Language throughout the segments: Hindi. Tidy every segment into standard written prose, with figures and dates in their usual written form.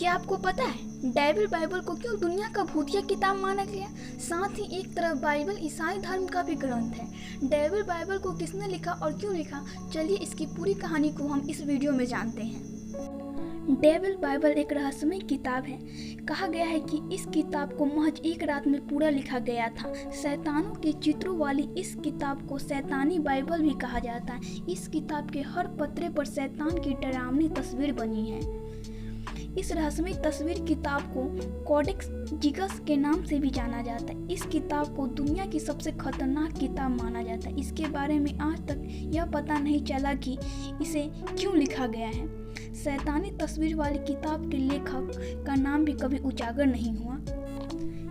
क्या आपको पता है डेविल बाइबल को क्यों दुनिया का भूतिया किताब माना गया? साथ ही एक तरफ बाइबल ईसाई धर्म का भी ग्रंथ है। डेविल बाइबल को किसने लिखा और क्यों लिखा, चलिए इसकी पूरी कहानी को हम इस वीडियो में जानते हैं। डेविल बाइबल एक रहस्यमय किताब है। कहा गया है कि इस किताब को महज एक रात में पूरा लिखा गया था। शैतानों के चित्रों वाली इस किताब को शैतानी बाइबल भी कहा जाता है। इस किताब के हर पत्रे पर शैतान की डरावनी तस्वीर बनी है। इस रहस्यमय तस्वीर किताब को कोडेक्स जिगस के नाम से भी जाना जाता है। इस किताब को दुनिया की सबसे खतरनाक किताब माना जाता है। इसके बारे में आज तक यह पता नहीं चला कि इसे क्यों लिखा गया है। शैतानी तस्वीर वाली किताब के लेखक का नाम भी कभी उजागर नहीं हुआ।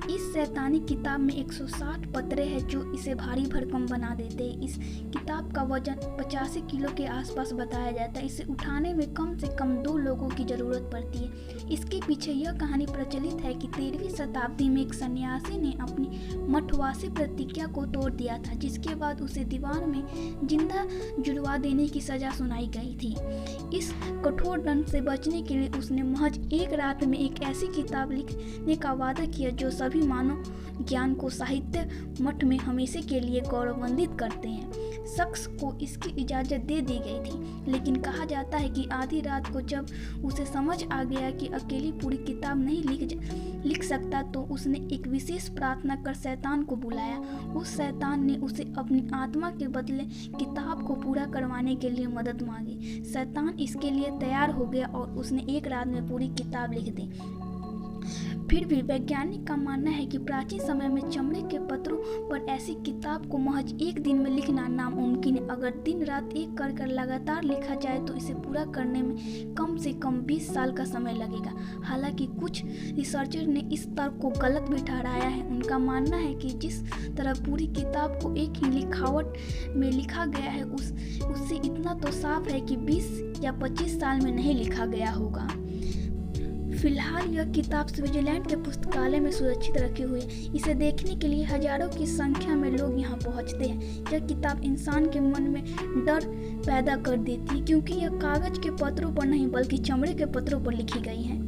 इस शैतानी किताब में 160 पत्रे हैं जो इसे भारी भरकम बना देते हैं। इस किताब का वजन 85 किलो के आसपास बताया जाता है। इसे उठाने में कम से कम 2 लोगों की जरूरत पड़ती है। इसके पीछे यह कहानी प्रचलित है कि 13वीं शताब्दी में एक सन्यासी ने अपनी मठवासी प्रतिज्ञा को तोड़ दिया था, जिसके बाद उसे दीवार में जिंदा जुड़वा देने की सजा सुनाई गई थी। इस कठोर दंड से बचने के लिए उसने महज एक रात में एक ऐसी किताब लिखने का वादा किया जो सभी मानव ज्ञान को साहित्य मठ में हमेशा के लिए गौरवान्वित करते हैं। शख्स को इसकी इजाज़त दे दी गई थी, लेकिन कहा जाता है कि आधी रात को जब उसे समझ आ गया कि अकेली पूरी किताब नहीं लिख सकता, तो उसने एक विशेष प्रार्थना कर शैतान को बुलाया। उस शैतान ने उसे अपनी आत्मा के बदले किताब को पूरा करवाने के लिए मदद मांगी। शैतान इसके लिए तैयार हो गया और उसने एक रात में पूरी किताब लिख दी। फिर भी वैज्ञानिक का मानना है कि प्राचीन समय में चमड़े के पत्रों पर ऐसी किताब को महज एक दिन में लिखना नामुमकिन है। अगर दिन रात एक कर लगातार लिखा जाए तो इसे पूरा करने में कम से कम 20 साल का समय लगेगा। हालांकि कुछ रिसर्चर ने इस तर्क को गलत भी ठहराया है। उनका मानना है कि जिस तरह पूरी किताब को एक ही लिखावट में लिखा गया है उससे इतना तो साफ है कि 20 या 25 साल में नहीं लिखा गया होगा। फिलहाल यह किताब स्विट्जरलैंड के पुस्तकालय में सुरक्षित रखी हुई है। इसे देखने के लिए हजारों की संख्या में लोग यहाँ पहुँचते हैं। यह किताब इंसान के मन में डर पैदा कर देती है, क्योंकि यह कागज के पत्रों पर नहीं बल्कि चमड़े के पत्रों पर लिखी गई है।